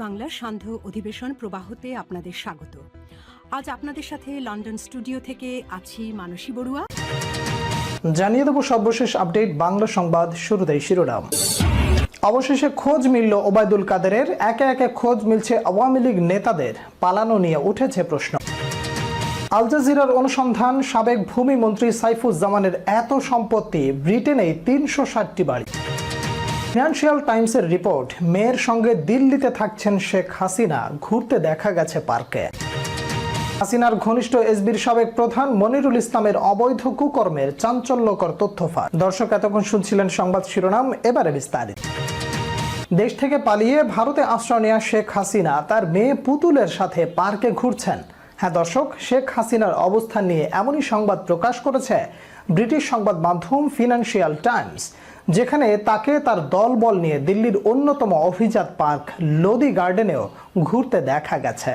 বাংলার সান্ধ্য অধিবেশন প্রবাহতে আপনাদের স্বাগত। আজ আপনাদের সাথে লন্ডন স্টুডিও থেকে আছি মানসী বড়ুয়া। জানিয়ে দেব সর্বশেষ আপডেট বাংলা সংবাদ। শুরুতেই শিরোনাম। অবশেষে খোঁজ মিলল ওবায়দুল কাদেরের। একে একে খোঁজ মিলছে আওয়ামী লীগ নেতাদের। পালানো নিয়ে উঠেছে প্রশ্ন। আল জাজিরার অনুসন্ধান, সাবেক ভূমিমন্ত্রী সাইফুজ্জামানের এত সম্পত্তি, ব্রিটেনেই ৩৬০টি বাড়ি। ফিনান্সিয়াল টাইমসের রিপোর্ট, মেয়ের সঙ্গে দিল্লিতে থাকছেন শেখ হাসিনা, ঘুরতে দেখা গেছে পার্কে। হাসিনার ঘনিষ্ঠ এসবির সাবেক প্রধান মনিরুল ইসলামের অবৈধ কুকর্মের চাঞ্চল্যকর তথ্য ফাঁস। দর্শক, এতক্ষণ শুনছিলেন সংবাদ শিরোনাম, এবারে বিস্তারিত। দেশ থেকে পালিয়ে ভারতে আশ্রয় নেওয়া শেখ হাসিনা তার মেয়ে পুতুলের সাথে পার্কে ঘুরছেন। হ্যাঁ দর্শক, শেখ হাসিনার অবস্থান নিয়ে এমনই সংবাদ প্রকাশ করেছে ব্রিটিশ সংবাদ মাধ্যম ফিনান্সিয়াল টাইমস, যেখানে তাকে তার দলবল নিয়ে দিল্লির অন্যতম অভিজাত পার্ক লোদি গার্ডেনেও ঘুরতে দেখা গেছে।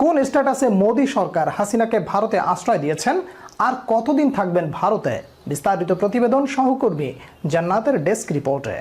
কোন স্ট্যাটাসে মোদী সরকার হাসিনাকে ভারতে আশ্রয় দিয়েছেন, আর কতদিন থাকবেন ভারতে, বিস্তারিত প্রতিবেদন সহকর্মী জান্নাতের ডেস্ক রিপোর্টে।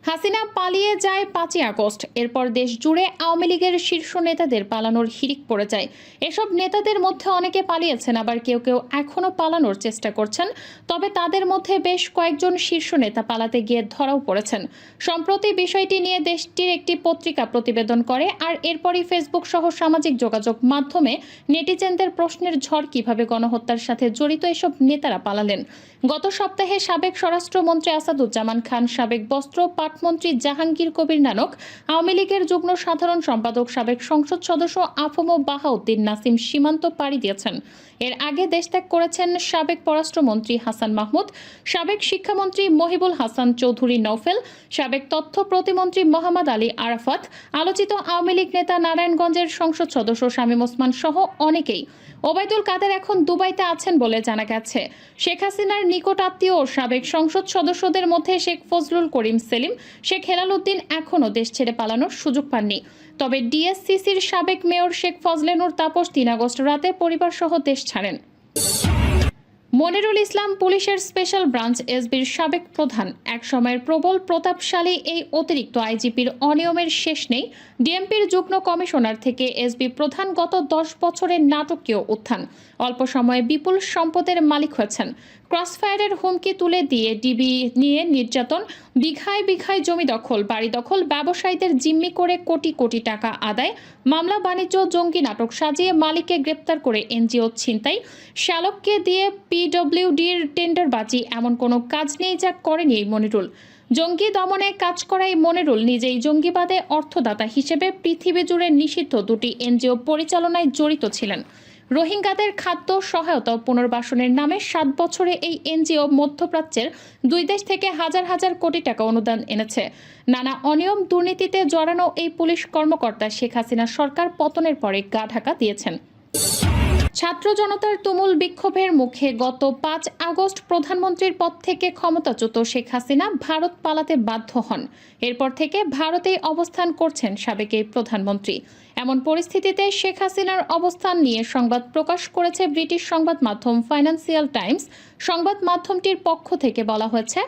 হাসিনা পালিয়ে যায় ৫ই আগস্ট। এরপর দেশ জুড়ে আওয়ামী লীগের শীর্ষ নেতাদের পালানোর হিড়িক পড়ে যায়। এসব নেতাদের মধ্যে অনেকে পালিয়েছেন, আবার কেউ কেউ এখনও পালানোর চেষ্টা করছেন। তবে তাদের মধ্যে বেশ কয়েকজন শীর্ষ নেতা পালাতে গিয়ে ধরাও পড়েছেন। সম্প্রতি বিষয়টি নিয়ে দেশটির একটি পত্রিকা প্রতিবেদন করে, আর এরপরই ফেসবুক সহ সামাজিক যোগাযোগ মাধ্যমে নেটিজেনদের প্রশ্নের ঝড় কিভাবে গণহত্যার সাথে জড়িত এসব নেতারা পালালেন। গত সপ্তাহে সাবেক স্বরাষ্ট্রমন্ত্রী আসাদুজ্জামান খান, সাবেক বস্ত্র পাটমন্ত্রী জাহাঙ্গীর কবির নানক, আওয়ামী লীগের যুগ্ম সাধারণ সম্পাদক সাবেক সংসদ সদস্য আফম বাহাউদ্দিন নাসিম সীমান্ত পাড়ি দিয়েছেন। এর আগে দেশ ত্যাগ করেছেন সাবেক পররাষ্ট্রমন্ত্রী হাসান মাহমুদ, সাবেক শিক্ষামন্ত্রী মহিবুল হাসান চৌধুরী নওফেল, সাবেক তথ্য প্রতিমন্ত্রী মোহাম্মদ আলী আরাফাত, আলোচিত আওয়ামী লীগ নেতা নারায়ণগঞ্জের সংসদ সদস্য শামীম ওসমান সহ অনেকেই। ওবায়দুল কাদের এখন দুবাইতে আছেন বলে জানা গেছে। শেখ হাসিনার নিকট আত্মীয় ও সাবেক সংসদ সদস্যদের মধ্যে শেখ ফজলুল করিম সেলিম, শেখ হেলাল উদ্দিন এখনও দেশ ছেড়ে পালানোর সুযোগ পাননি। তবে ডিএসসিসির সাবেক মেয়র শেখ ফজলেনুর তাপস ৩ আগস্ট রাতে পরিবারসহ দেশ ছাড়েন। মনিরুল ইসলাম পুলিশের স্পেশাল ব্রাঞ্চ এসবির সাবেক প্রধান। এক সময়ের প্রবল প্রতাপশালী এই অতিরিক্ত আইজিপির অনিয়মের শেষ নেই। ডিএমপির যুগ্ম কমিশনার থেকে এসবি প্রধান গত ১০ বছরের নাটকীয় উত্থান। অল্প সময়ে বিপুল সম্পদের মালিক হয়েছেন। ক্রসফায়ারের হুমকি তুলে দিয়ে ডিবি নিয়ে নির্যাতন, বিঘায় বিঘায় জমি দখল, বাড়ি দখল, ব্যবসায়ীদের জিম্মি করে কোটি কোটি টাকা আদায়, মামলা বাণিজ্য, জঙ্গি নাটক সাজিয়ে মালিককে গ্রেপ্তার করে এনজিও ছিনতাই, শ্যালককে দিয়ে পিডব্লিউডির টেন্ডারবাজি, এমন কোনো কাজ নেই যা করেনি এই মনিরুল। জঙ্গি দমনে কাজ করা এই মনিরুল নিজেই জঙ্গিবাদে অর্থদাতা হিসেবে পৃথিবী জুড়ে নিষিদ্ধ 2টি এনজিও পরিচালনায় জড়িত ছিলেন। রোহিঙ্গাদের খাদ্য সহায়তা ও পুনর্বাসনের নামে 7 বছরে এই এনজিও মধ্যপ্রাচ্যের 2 দেশ থেকে হাজার হাজার কোটি টাকা অনুদান এনেছে। নানা অনিয়ম দুর্নীতিতে জড়ানো এই পুলিশ কর্মকর্তা শেখ হাসিনা সরকার পতনের পরে গা ঢাকা দিয়েছেন। ছাত্র জনতার তুমুল বিক্ষোভের মুখে গত 5 আগস্ট প্রধানমন্ত্রীর পদ থেকে ক্ষমতাচ্যুত শেখ হাসিনা ভারত পালাতে বাধ্য হন। এরপর থেকে ভারতেই অবস্থান করছেন সাবেক এই প্রধানমন্ত্রী। এমন পরিস্থিতিতে শেখ হাসিনার অবস্থান নিয়ে সংবাদ প্রকাশ করেছে ব্রিটিশ সংবাদ মাধ্যম ফাইন্যান্সিয়াল টাইমস। সংবাদ মাধ্যমটির পক্ষ থেকে বলা হয়েছে,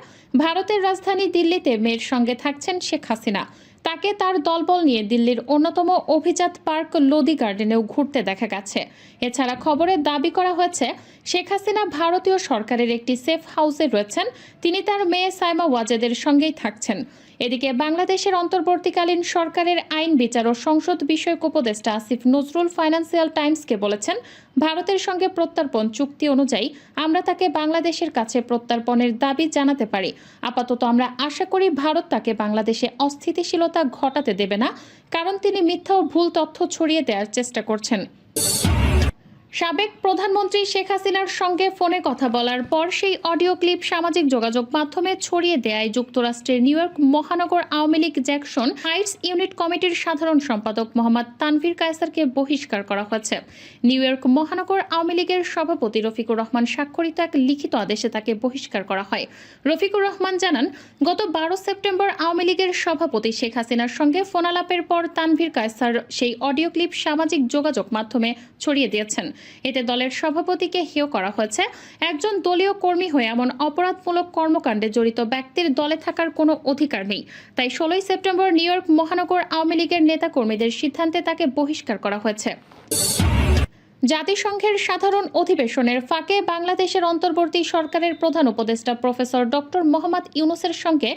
ভারতের রাজধানী দিল্লিতে মেয়ের সঙ্গে থাকছেন শেখ হাসিনা। তাকে তার দলবল নিয়ে দিল্লির অন্যতম অভিজাত পার্ক লোদি গার্ডেনেও ঘুরতে দেখা গেছে। এছাড়া খবরে দাবি করা হয়েছে, শেখ হাসিনা ভারতীয় সরকারের একটি সেফ হাউসে রয়েছেন। তিনি তার মেয়ে সাইমা ওয়াজেদের সঙ্গেই থাকছেন। এদিকে বাংলাদেশের অন্তর্বর্তীকালীন সরকারের আইন, বিচার ও সংসদ বিষয়ক উপদেষ্টা আসিফ নজরুল ফাইন্যান্সিয়াল টাইমসকে বলেছেন, ভারতের সঙ্গে প্রত্যর্পণ চুক্তি অনুযায়ী আমরা তাকে বাংলাদেশের কাছে প্রত্যর্পণের দাবি জানাতে পারি। আপাতত আমরা আশা করি ভারত তাকে বাংলাদেশে অস্থিতিশীলতা ঘটাতে দেবে না, কারণ তিনি মিথ্যা ও ভুল তথ্য ছড়িয়ে দেওয়ার চেষ্টা করছেন। সাবেক প্রধানমন্ত্রী শেখ হাসিনার সঙ্গে ফোনে কথা বলার পর সেই অডিও ক্লিপ সামাজিক যোগাযোগ মাধ্যমে ছড়িয়ে দেয় যুক্তরাষ্ট্রের নিউ ইয়র্ক মহানগর Awami League Jackson Heights unit কমিটির সাধারণ সম্পাদক মোহাম্মদ তানভীর কায়সারকে বহিষ্কার করা হয়েছে। নিউ ইয়র্ক মহানগর আওয়ামী লীগের সভাপতি রফিকুর রহমান স্বাক্ষরিত এক লিখিত আদেশে তাকে বহিষ্কার করা হয়। রফিকুর রহমান জানান, গত 12 সেপ্টেম্বর আওয়ামী লীগের সভাপতি শেখ হাসিনার সঙ্গে ফোনালাপের পর তানভীর কায়সার সেই অডিও ক্লিপ সামাজিক যোগাযোগ মাধ্যমে ছড়িয়ে দিয়েছেন। এতে দলের সভাপতিকে হেয় করা হয়েছে। একজন দলীয় কর্মী হয়ে এমন অপরাধমূলক কর্মকাণ্ডে জড়িত ব্যক্তির দলে থাকার কোনো অধিকার নেই। তাই 16 সেপ্টেম্বর নিউ ইয়র্ক মহানগর আওয়ামী লীগের নেতাকর্মীদের সিদ্ধান্তে তাকে বহিষ্কার করা হয়েছে। জাতিসংঘের সাধারণ অধিবেশনের ফাঁকে বাংলাদেশের অন্তর্বর্তী সরকারের প্রধান উপদেষ্টা প্রফেসর ডক্টর মোহাম্মদ ইউনূসের সঙ্গে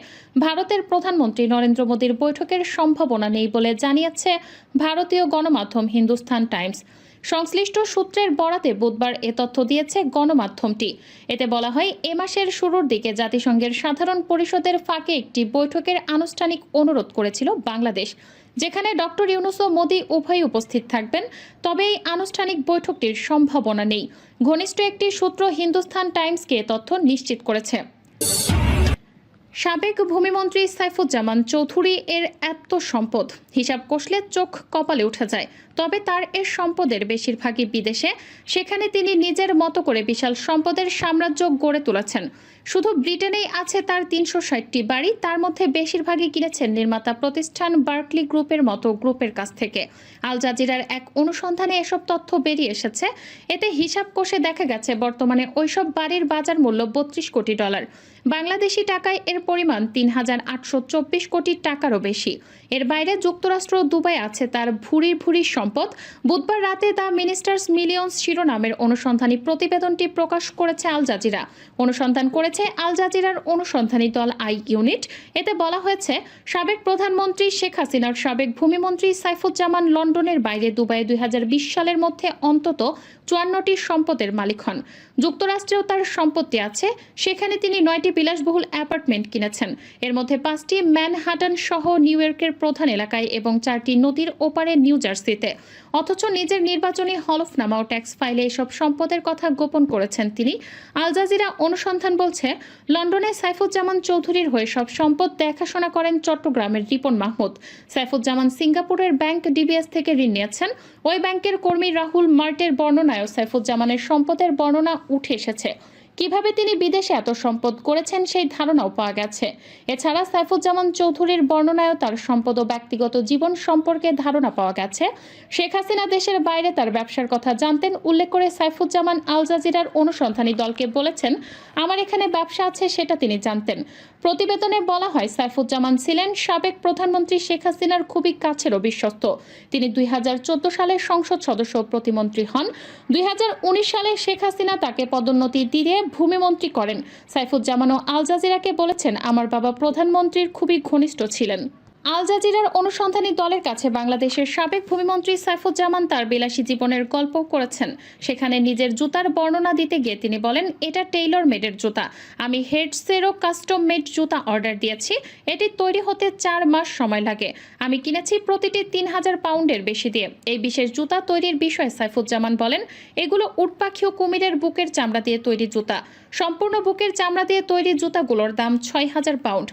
ভারতের প্রধানমন্ত্রী নরেন্দ্র মোদীর বৈঠকের সম্ভাবনা নেই বলে জানিয়েছে ভারতীয় গণমাধ্যম হিন্দুস্তান টাইমস। সংশ্লিষ্ট সূত্রের বরাতে বুধবার এ তথ্য দিয়েছে গণমাধ্যমটি। এতে বলা হয়, এ মাসের শুরুর দিকে জাতিসংঘের সাধারণ পরিষদের ফাঁকে একটি বৈঠকের আনুষ্ঠানিক অনুরোধ করেছিল বাংলাদেশ, যেখানে ডক্টর ইউনূস ও মোদি উভয়ই উপস্থিত থাকবেন। তবে এই আনুষ্ঠানিক বৈঠকটির সম্ভাবনা নেই। ঘনিষ্ঠ একটি সূত্র হিন্দুস্তান টাইমসকে তথ্য নিশ্চিত করেছে। সাবেক ভূমিমন্ত্রী সাইফুজ্জামান চৌধুরী এর এত সম্পদ, হিসাব কষলে চোখ কপালে উঠে যায়। তবে তার এর সম্পদের বেশিরভাগই বিদেশে। সেখানে তিনি নিজের মতো করে বিশাল সম্পদের সাম্রাজ্য গড়ে তুলেছেন। শুধু ব্রিটেনেই আছে তার 360টি বাড়ি, তার মধ্যে বেশিরভাগই কিনেছেন নির্মাতা প্রতিষ্ঠান বার্কলি গ্রুপের মতো গ্রুপের কাছ থেকে। আল জাজিরার এক অনুসন্ধানে এসব তথ্য বেরিয়ে এসেছে। এতে হিসাব কষে দেখা গেছে বর্তমানে ওইসব বাড়ির বাজার মূল্য $32 কোটি। বাংলাদেশি টাকায় এর পরিমাণ 3,824 কোটি টাকারও বেশি। এর বাইরে যুক্তরাষ্ট্র দুবাই আছে তার ভুরি ভুরি সম্পদ। বুধবার রাতে দ্য মিনিস্টার্স মিলিয়ন্স শিরোনামের অনুসন্ধানী প্রতিবেদনটি প্রকাশ করেছে আল জাজিরা। অনুসন্ধান করেছে আল জাজিরার অনুসন্ধানী দল আই ইউনিট। এতে বলা হয়েছে, সাবেক প্রধানমন্ত্রী শেখ হাসিনার সাবেক ভূমিমন্ত্রী সাইফুজ্জামান লন্ডনের বাইরে দুবাইয়ে 2020 সালের মধ্যে অন্তত 54টি সম্পদের মালিক হন। যুক্তরাষ্ট্রেও তার সম্পত্তি আছে। সেখানে তিনি 9টি বিলাসবহুল অ্যাপার্টমেন্ট কিনেছেন। এর মধ্যে 5টি ম্যানহাটন সহ নিউ ইয়র্কের প্রধান এলাকায় এবং 4টি নদীর ওপারে নিউ জার্সিতে। অথচ নিজের নির্বাচনী হলফনামা ও ট্যাক্স ফাইলে এসব সম্পদের কথা গোপন করেছেন তিনি। আল জাজিরা অনুসন্ধান বলছে, লন্ডনে সাইফুজ্জামান চৌধুরীর হয়ে সব সম্পদ দেখাশোনা করেন চট্টগ্রামের রিপন মাহমুদ। সাইফুজ্জামান সিঙ্গাপুরের ব্যাংক ডিবিএস থেকে ঋণ নিয়েছেন। ওই ব্যাংকের কর্মী রাহুল মার্টের বর্ণনায়ও সাইফুজ্জামানের সম্পদের বর্ণনা উঠে এসেছে। কিভাবে তিনি বিদেশে এত সম্পদ করেছেন সেই ধারণাও পাওয়া গেছে। এছাড়া সাইফুজ্জামান চৌধুরীর বর্ণনায়ও তার সম্পদ ও ব্যক্তিগত জীবন সম্পর্কে ধারণা পাওয়া গেছে। শেখ হাসিনা দেশের বাইরে তার ব্যবসার কথা জানতেন উল্লেখ করে সাইফুজ্জামান আল জাজিরার অনুসন্ধানী দলকে বলেছেন, আমার এখানে ব্যবসা আছে সেটা তিনি জানতেন। প্রতিবেদনে বলা হয়, সাইফুজ্জামান ছিলেন সাবেক প্রধানমন্ত্রী শেখ হাসিনার খুবই কাছের বিশ্বস্ত। তিনি 2014 সালে সংসদ সদস্য প্রতিমন্ত্রী হন। 2019 সালে শেখ হাসিনা তাকে পদোন্নতি দিয়ে ভূমিমন্ত্রী করেন। সাইফুজ্জামান ও আল জাজিরাকে বলেছেন, আমার বাবা প্রধানমন্ত্রীর খুবই ঘনিষ্ঠ ছিলেন। আল জাজিরার অনুসন্ধানী দলের কাছে বাংলাদেশের সাবেক ভূমিমন্ত্রী সাইফুজ্জামান তার বিলাসী জীবনের গল্প করেছেন। সেখানে নিজের জুতার বর্ণনা দিতে গিয়ে তিনি বলেন, এটা টেইলর মেডের জুতা। আমি হেডসেরও কাস্টম মেড জুতা অর্ডার দিয়েছি। এটি তৈরি হতে 4 মাস সময় লাগে। আমি কিনেছি প্রতিটি 3,000 পাউন্ডের বেশি দিয়ে। এই বিশেষ জুতা তৈরির বিষয়ে সাইফুজ্জামান বলেন, এগুলো উট পাখি ও কুমিরের বুকের চামড়া দিয়ে তৈরি জুতা। সম্পূর্ণ বুকের চামড়া দিয়ে তৈরি জুতাগুলোর দাম 6,000 পাউন্ড।